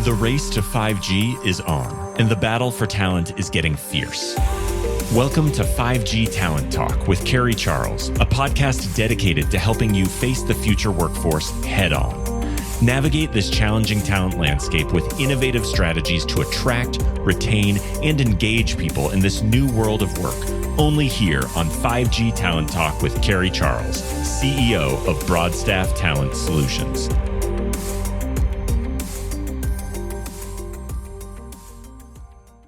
The race to 5G is on, and the battle for talent is getting fierce. Welcome to 5G Talent Talk with Carrie Charles, a podcast dedicated to helping you face the future workforce head on. Navigate this challenging talent landscape with innovative strategies to attract, retain, and engage people in this new world of work. Only here on 5G Talent Talk with Carrie Charles, CEO of Broadstaff Talent Solutions.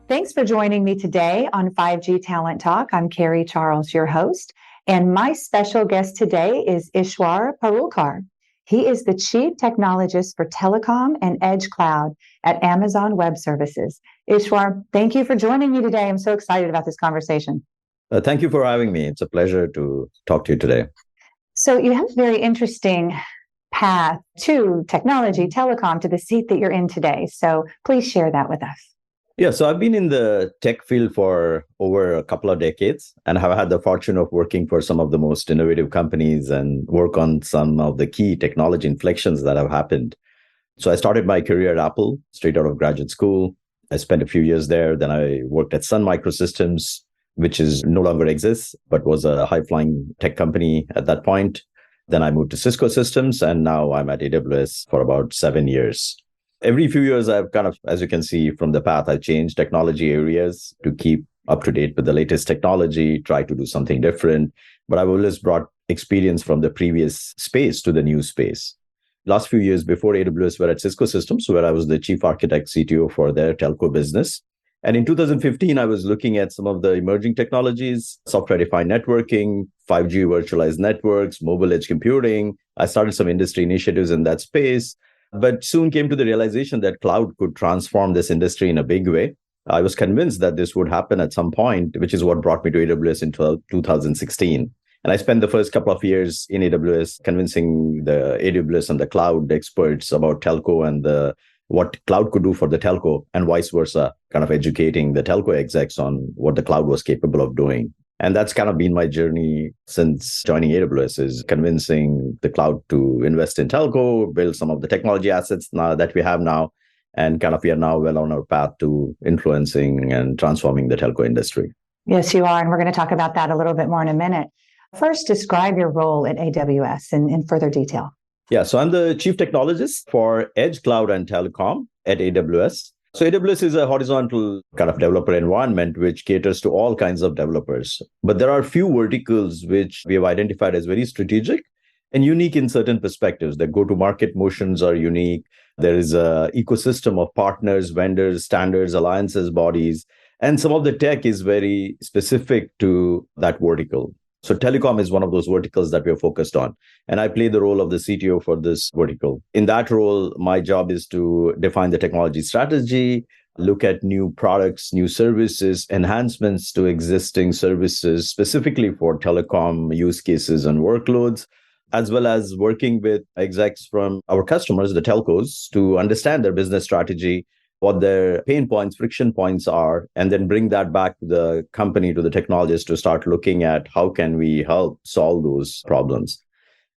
Thanks for joining me today on 5G Talent Talk. I'm Carrie Charles, your host, and my special guest today is Ishwar Parulkar. He is the Chief Technologist for Telecom and Edge Cloud at Amazon Web Services. Ishwar, thank you for joining me today. I'm so excited about this conversation. Thank you for having me. It's a pleasure to talk to you today. So you have a very interesting path to technology, telecom, to the seat that you're in today. So please share that with us. Yeah, so I've been in the tech field for over a couple of decades and have had the fortune of working for some of the most innovative companies and work on some of the key technology inflections that have happened. So I started my career at Apple straight out of graduate school. I spent a few years there. Then I worked at Sun Microsystems, which is no longer exists, but was a high-flying tech company at that point. Then I moved to Cisco Systems, and now I'm at AWS for about 7 years. Every few years, I've kind of, as you can see from the path, I've changed technology areas to keep up to date with the latest technology, try to do something different. But I've always brought experience from the previous space to the new space. Last few years before AWS were at Cisco Systems, where I was the chief architect CTO for their telco business. And in 2015, I was looking at some of the emerging technologies, software-defined networking, 5G virtualized networks, mobile edge computing. I started some industry initiatives in that space, but soon came to the realization that cloud could transform this industry in a big way. I was convinced that this would happen at some point, which is what brought me to AWS in 2016. And I spent the first couple of years in AWS convincing the AWS and the cloud experts about telco and what cloud could do for the telco and vice versa, kind of educating the telco execs on what the cloud was capable of doing. And that's kind of been my journey since joining AWS, is convincing the cloud to invest in telco, build some of the technology assets now that we have now, and kind of we are now well on our path to influencing and transforming the telco industry. Yes, you are. And we're going to talk about that a little bit more in a minute. First, describe your role at AWS in further detail. Yeah, so I'm the chief technologist for Edge Cloud and Telecom at AWS. So AWS is a horizontal kind of developer environment which caters to all kinds of developers. But there are a few verticals which we have identified as very strategic and unique in certain perspectives. The go-to-market motions are unique. There is an ecosystem of partners, vendors, standards, alliances, bodies. And some of the tech is very specific to that vertical. So telecom is one of those verticals that we are focused on. And I play the role of the CTO for this vertical. In that role, my job is to define the technology strategy, look at new products, new services, enhancements to existing services, specifically for telecom use cases and workloads, as well as working with execs from our customers, the telcos, to understand their business strategy, what their pain points, friction points are, and then bring that back to the company, to the technologists to start looking at how can we help solve those problems.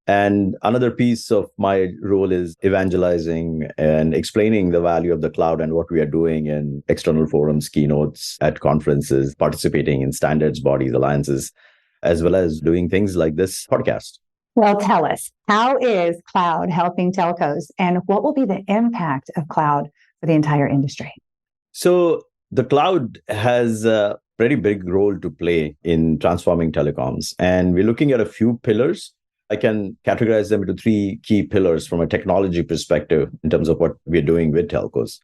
And another piece of my role is evangelizing and explaining the value of the cloud and what we are doing in external forums, keynotes, at conferences, participating in standards, bodies, alliances, as well as doing things like this podcast. Well, tell us, how is cloud helping telcos, and what will be the impact of cloud for the entire industry? So the cloud has a very big role to play in transforming telecoms. And we're looking at a few pillars. I can categorize them into three key pillars from a technology perspective in terms of what we're doing with telcos.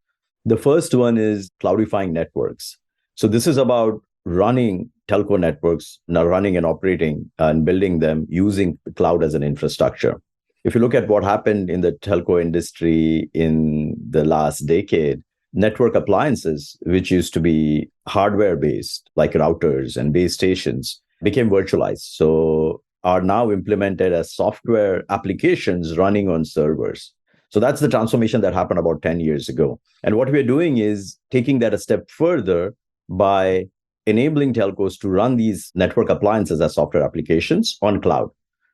The first one is cloudifying networks. So this is about running telco networks, now running and operating and building them using the cloud as an infrastructure. If you look at what happened in the telco industry in the last decade, network appliances, which used to be hardware-based, like routers and base stations, became virtualized. So are now implemented as software applications running on servers. So that's the transformation that happened about 10 years ago. And what we're doing is taking that a step further by enabling telcos to run these network appliances as software applications on cloud.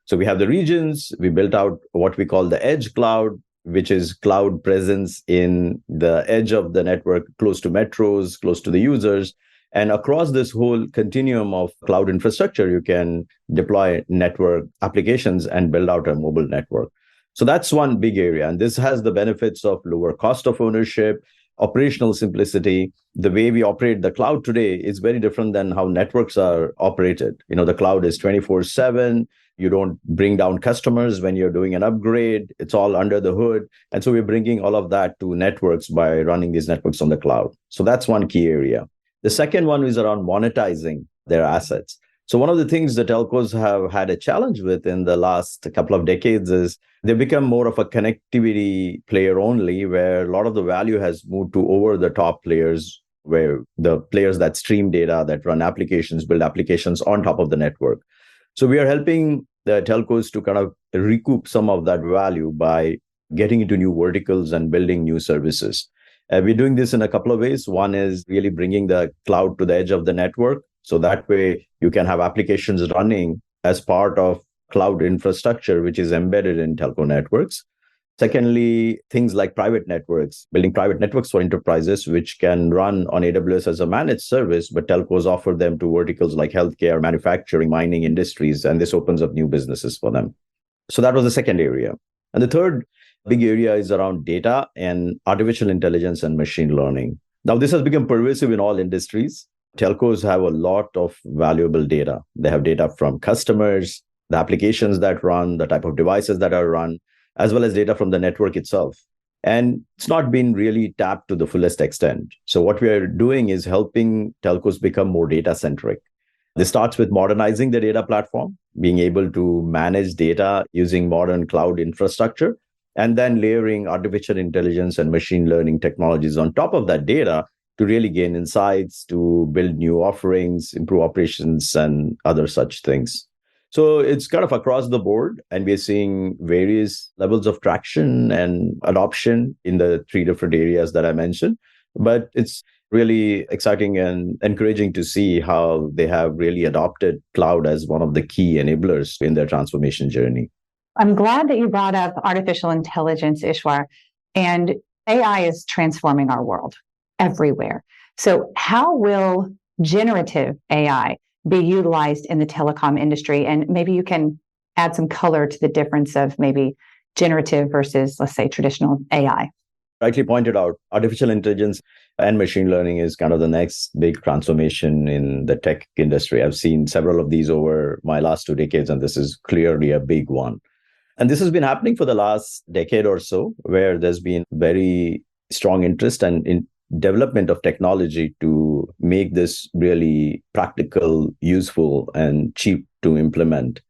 So we have the regions, we built out what we call the edge cloud, which is cloud presence in the edge of the network, close to metros, close to the users. And across this whole continuum of cloud infrastructure, you can deploy network applications and build out a mobile network. So that's one big area. And this has the benefits of lower cost of ownership, operational simplicity. The way we operate the cloud today is very different than how networks are operated. The cloud is 24/7. You don't bring down customers when you're doing an upgrade. It's all under the hood. And so we're bringing all of that to networks by running these networks on the cloud. So that's one key area. The second one is around monetizing their assets. So one of the things the telcos have had a challenge with in the last couple of decades is they've become more of a connectivity player only, where a lot of the value has moved to over-the-top players, where the players that stream data, that run applications, build applications on top of the network. So we are helping the telcos to kind of recoup some of that value by getting into new verticals and building new services. We're doing this in a couple of ways. One is really bringing the cloud to the edge of the network. So that way you can have applications running as part of cloud infrastructure, which is embedded in telco networks. Secondly, things like private networks, building private networks for enterprises, which can run on AWS as a managed service, but telcos offer them to verticals like healthcare, manufacturing, mining industries, and this opens up new businesses for them. So that was the second area. And the third big area is around data and artificial intelligence and machine learning. Now, this has become pervasive in all industries. Telcos have a lot of valuable data. They have data from customers, the applications that run, the type of devices that are run, as well as data from the network itself. And it's not been really tapped to the fullest extent. So what we are doing is helping telcos become more data-centric. This starts with modernizing the data platform, being able to manage data using modern cloud infrastructure, and then layering artificial intelligence and machine learning technologies on top of that data to really gain insights, to build new offerings, improve operations, and other such things. So it's kind of across the board, and we're seeing various levels of traction and adoption in the three different areas that I mentioned. But it's really exciting and encouraging to see how they have really adopted cloud as one of the key enablers in their transformation journey. I'm glad that you brought up artificial intelligence, Ishwar, and AI is transforming our world everywhere. So how will generative AI be utilized in the telecom industry? And maybe you can add some color to the difference of maybe generative versus, let's say, traditional AI. Rightly pointed out, artificial intelligence and machine learning is kind of the next big transformation in the tech industry. I've seen several of these over my last 2 decades, and this is clearly a big one. And this has been happening for the last decade or so, where there's been very strong interest and in development of technology to make this really practical, useful, and cheap to implement.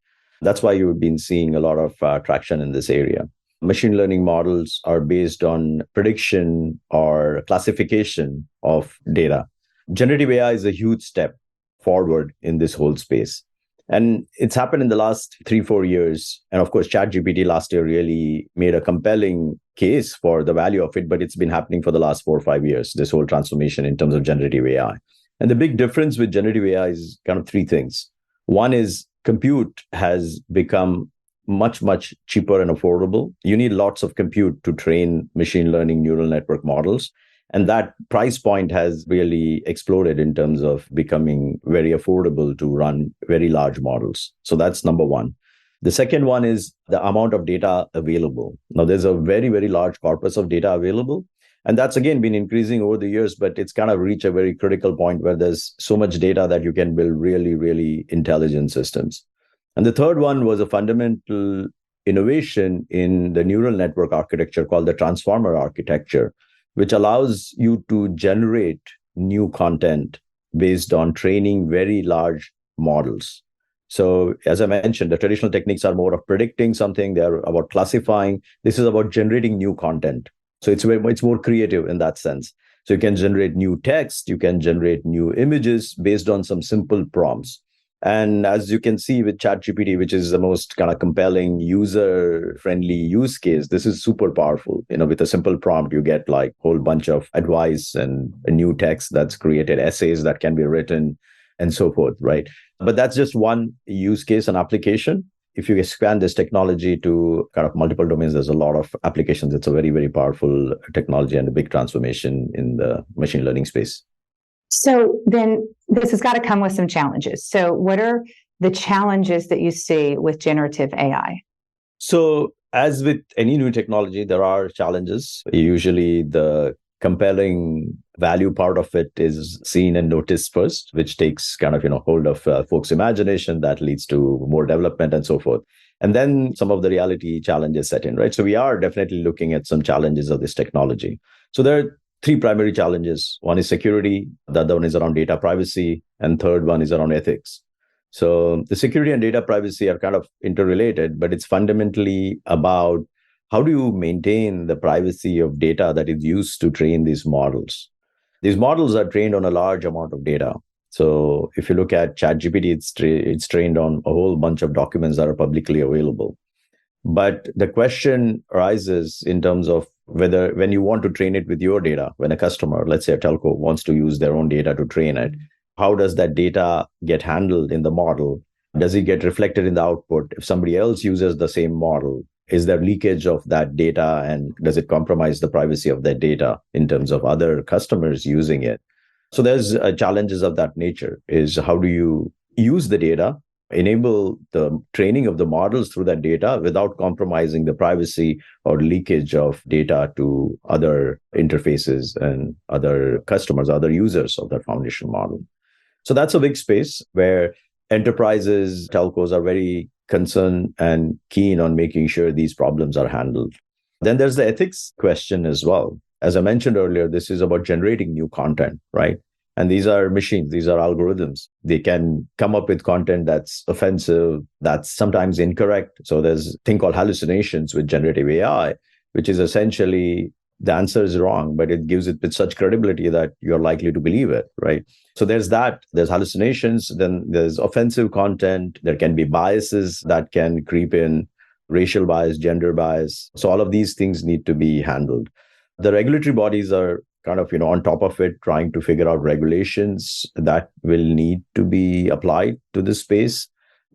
That's why you've been seeing a lot of traction in this area. Machine learning models are based on prediction or classification of data. Generative AI is a huge step forward in this whole space. And it's happened in the last 3-4 years. And of course, ChatGPT last year really made a compelling case for the value of it, but it's been happening for the last 4 or 5 years, this whole transformation in terms of generative AI. And the big difference with generative AI is kind of 3 things. One is compute has become much, much cheaper and affordable. You need lots of compute to train machine learning neural network models. And that price point has really exploded in terms of becoming very affordable to run very large models. So that's number one. The second one is the amount of data available. Now, there's a very, very large corpus of data available. And that's, again, been increasing over the years, but it's kind of reached a very critical point where there's so much data that you can build really, really intelligent systems. And the third one was a fundamental innovation in the neural network architecture called the transformer architecture, which allows you to generate new content based on training very large models. So as I mentioned, the traditional techniques are more of predicting something. They're about classifying. This is about generating new content. So it's more creative in that sense. So you can generate new text, you can generate new images based on some simple prompts. And as you can see with ChatGPT, which is the most kind of compelling user-friendly use case, this is super powerful. With a simple prompt, you get like a whole bunch of advice and a new text that's created, essays that can be written, and so forth, right? But that's just one use case and application. if you expand this technology to kind of multiple domains, there's a lot of applications. It's a very, very powerful technology and a big transformation in the machine learning space. So then this has got to come with some challenges. So what are the challenges that you see with generative AI? So as with any new technology, there are challenges. Usually the compelling value part of it is seen and noticed first, which takes kind of, hold of folks' imagination. That leads to more development and so forth. And then some of the reality challenges set in, right? So we are definitely looking at some challenges of this technology. So there are three primary challenges. One is security, the other one is around data privacy, and third one is around ethics. So the security and data privacy are kind of interrelated, but it's fundamentally about how do you maintain the privacy of data that is used to train these models? These models are trained on a large amount of data. So if you look at ChatGPT, it's trained on a whole bunch of documents that are publicly available. But the question arises in terms of whether when you want to train it with your data, when a customer, let's say a telco, wants to use their own data to train it, how does that data get handled in the model? Does it get reflected in the output? If somebody else uses the same model, is there leakage of that data, and does it compromise the privacy of that data in terms of other customers using it? So there's challenges of that nature. Is how do you use the data, enable the training of the models through that data without compromising the privacy or leakage of data to other interfaces and other customers, other users of that foundation model. So that's a big space where enterprises, telcos are very concerned and keen on making sure these problems are handled. Then there's the ethics question as well. As I mentioned earlier, this is about generating new content, right? And these are machines, these are algorithms. They can come up with content that's offensive, that's sometimes incorrect. So there's a thing called hallucinations with generative AI, which is essentially the answer is wrong, but it gives it with such credibility that you're likely to believe it, right? So there's that. There's hallucinations. Then there's offensive content. There can be biases that can creep in, racial bias, gender bias. So all of these things need to be handled. The regulatory bodies are kind of, on top of it, trying to figure out regulations that will need to be applied to this space.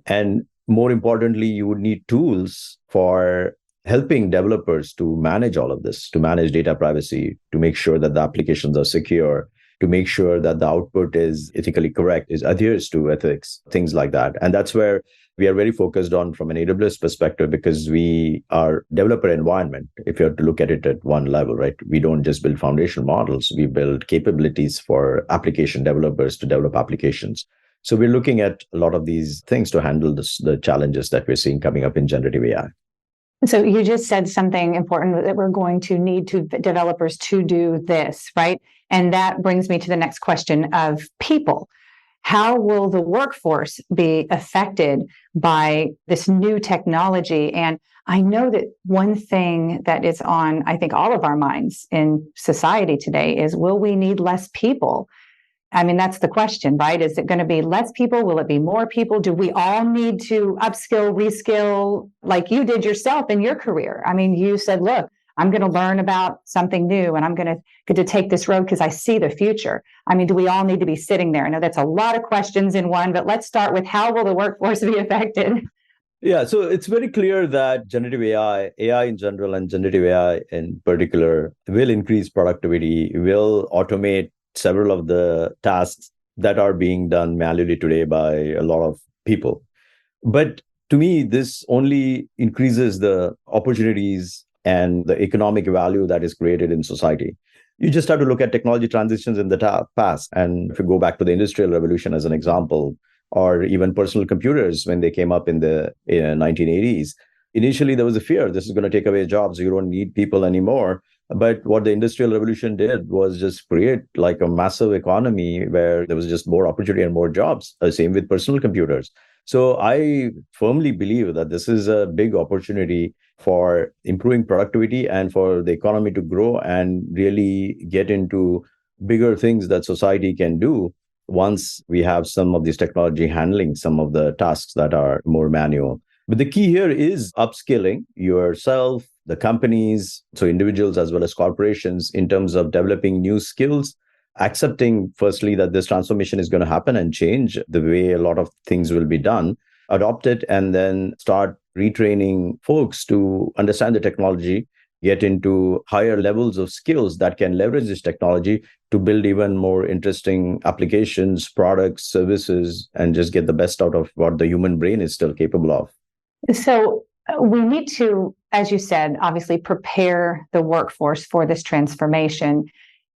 And more importantly, you would need tools for helping developers to manage all of this, to manage data privacy, to make sure that the applications are secure, to make sure that the output is ethically correct, adheres to ethics, things like that. And that's where we are very focused on from an AWS perspective, because we are developer environment. If you have to look at it at one level, right? We don't just build foundation models, we build capabilities for application developers to develop applications. So we're looking at a lot of these things to handle the challenges that we're seeing coming up in generative AI. So you just said something important, that we're going to need to developers to do this, right? And that brings me to the next question of people. How will the workforce be affected by this new technology? And I know that one thing that is on, I think, all of our minds in society today is, will we need less people? I mean, that's the question, right? Is it going to be less people? Will it be more people? Do we all need to upskill, reskill like you did yourself in your career? I mean, you said, look, I'm going to learn about something new and I'm going to get to take this road because I see the future. I mean, do we all need to be sitting there? I know that's a lot of questions in one, but let's start with, how will the workforce be affected? Yeah, so it's very clear that generative AI in general and generative AI in particular will increase productivity, will automate several of the tasks that are being done manually today by a lot of people. But to me, this only increases the opportunities and the economic value that is created in society. You just have to look at technology transitions in the past. And if you go back to the Industrial Revolution as an example, or even personal computers when they came up in the 1980s, initially there was a fear, this is going to take away jobs, you don't need people anymore. But what the Industrial Revolution did was just create like a massive economy where there was just more opportunity and more jobs. Same with personal computers. So I firmly believe that this is a big opportunity for improving productivity and for the economy to grow and really get into bigger things that society can do once we have some of this technology handling some of the tasks that are more manual. But the key here is upskilling yourself, the companies, so individuals as well as corporations, in terms of developing new skills, accepting firstly that this transformation is going to happen and change the way a lot of things will be done. adopt it, and then start retraining folks to understand the technology, get into higher levels of skills that can leverage this technology to build even more interesting applications, products, services, and just get the best out of what the human brain is still capable of. So we need to, as you said, obviously prepare the workforce for this transformation.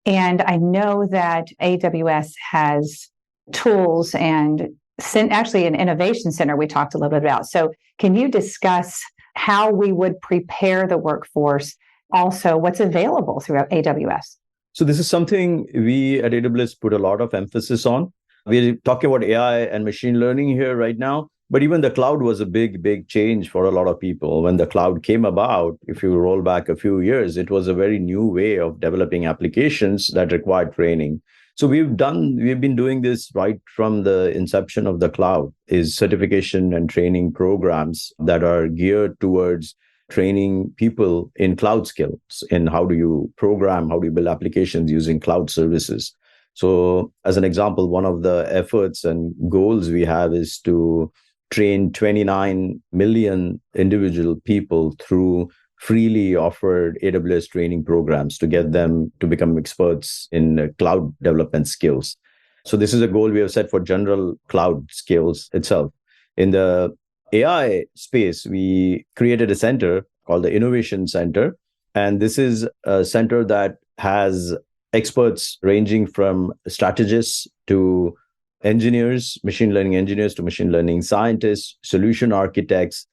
And I know that AWS has tools and actually an innovation center we talked a little bit about. So can you discuss how we would prepare the workforce, also what's available through AWS? So this is something we at AWS put a lot of emphasis on. We're talking about AI and machine learning here right now, but even the cloud was a big change for a lot of people. When the cloud came about, if you roll back a few years, it was a very new way of developing applications that required training. So we've been doing this right from the inception of the cloud, is certification and training programs that are geared towards training people in cloud skills, in how do you program, how do you build applications using cloud services. So as an example, one of the efforts and goals we have is to train 29 million individual people through freely offered AWS training programs to get them to become experts in cloud development skills. So this is a goal we have set for general cloud skills itself. In the AI space, we created a center called the Innovation Center. And this is a center that has experts ranging from strategists to engineers, machine learning engineers to machine learning scientists, solution architects,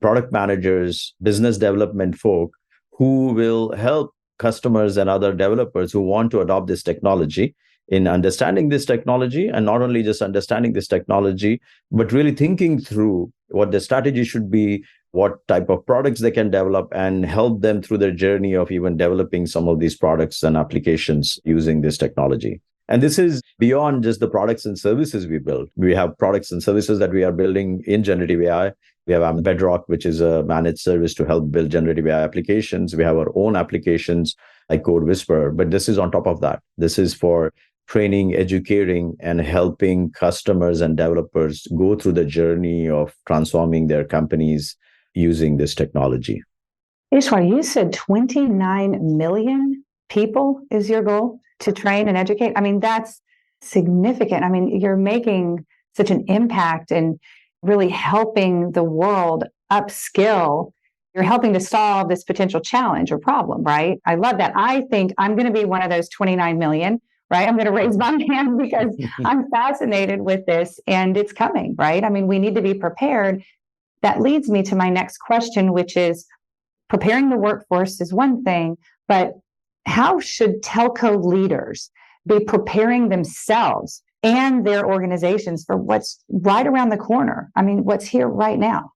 product managers, business development folk who will help customers and other developers who want to adopt this technology in understanding this technology, and not only just understanding this technology, but really thinking through what the strategy should be, what type of products they can develop, and help them through their journey of even developing some of these products and applications using this technology. And this is beyond just the products and services we build. We have products and services that we are building in generative AI. We have Bedrock, which is a managed service to help build generative AI applications. We have our own applications like Code Whisperer, but this is on top of that. This is for training, educating, and helping customers and developers go through the journey of transforming their companies using this technology. Ishwar, you said 29 million people is your goal to train and educate. I mean, that's significant. I mean, you're making such an impact and really helping the world upskill. You're helping to solve this potential challenge or problem, right? I love that. I think I'm going to be one of those 29 million, right? I'm going to raise my hand because I'm fascinated with this and it's coming, right? I mean, we need to be prepared. That leads me to my next question, which is preparing the workforce is one thing, but how should telco leaders be preparing themselves and their organizations for what's right around the corner? I mean, what's here right now?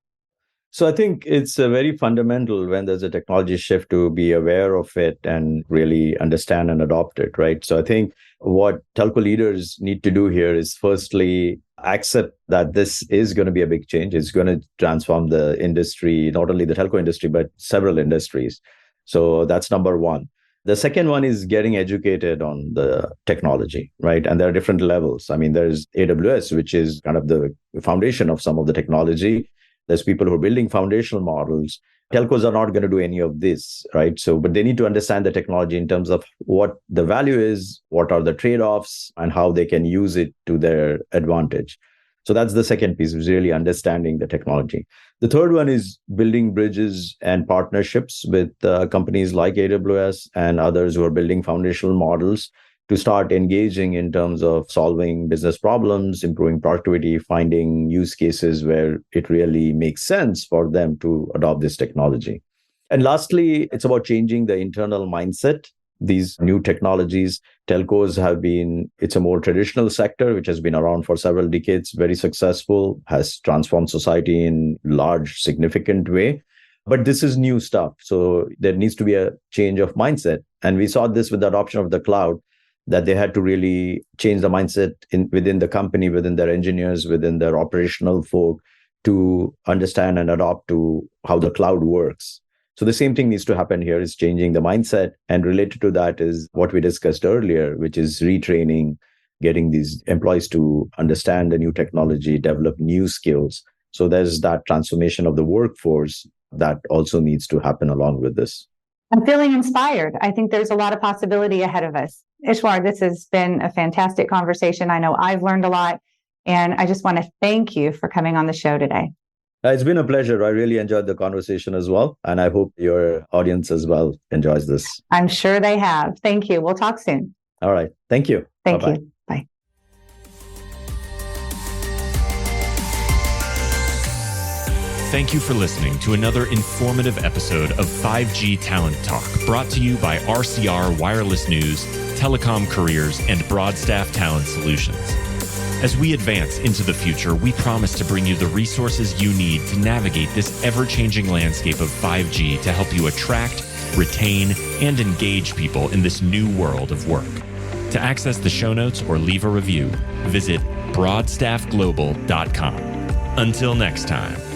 So I think it's very fundamental when there's a technology shift to be aware of it and really understand and adopt it, right? So I think what telco leaders need to do here is firstly accept that this is going to be a big change. It's going to transform the industry, not only the telco industry, but several industries. So that's number one. The second one is getting educated on the technology, right? And there are different levels. I mean, there's AWS, which is kind of the foundation of some of the technology. There's people who are building foundational models. Telcos are not going to do any of this, right? So, but they need to understand the technology in terms of what the value is, what are the trade-offs, and how they can use it to their advantage. So that's the second piece, is really understanding the technology. The third one is building bridges and partnerships with companies like AWS and others who are building foundational models to start engaging in terms of solving business problems, improving productivity, finding use cases where it really makes sense for them to adopt this technology. And lastly, it's about changing the internal mindset. These new technologies, telcos it's a more traditional sector, which has been around for several decades, very successful, has transformed society in large, significant way. But this is new stuff. So there needs to be a change of mindset. And we saw this with the adoption of the cloud, that they had to really change the mindset within the company, within their engineers, within their operational folk to understand and adopt to how the cloud works. So the same thing needs to happen here, is changing the mindset. And related to that is what we discussed earlier, which is retraining, getting these employees to understand the new technology, develop new skills So there's that transformation of the workforce that also needs to happen along with this. I'm feeling inspired. I think there's a lot of possibility ahead of us. Ishwar, this has been a fantastic conversation. I know I've learned a lot, and I just want to thank you for coming on the show today. It's been a pleasure. I really enjoyed the conversation as well, and I hope your audience as well enjoys this. I'm sure they have. Thank you. We'll talk soon. All right. Thank you. Thank Bye-bye. you. Bye. Thank you for listening to another informative episode of 5G Talent Talk, brought to you by RCR Wireless News, Telecom Careers, and Broadstaff Talent Solutions. As we advance into the future, we promise to bring you the resources you need to navigate this ever-changing landscape of 5G to help you attract, retain, and engage people in this new world of work. To access the show notes or leave a review, visit broadstaffglobal.com. Until next time.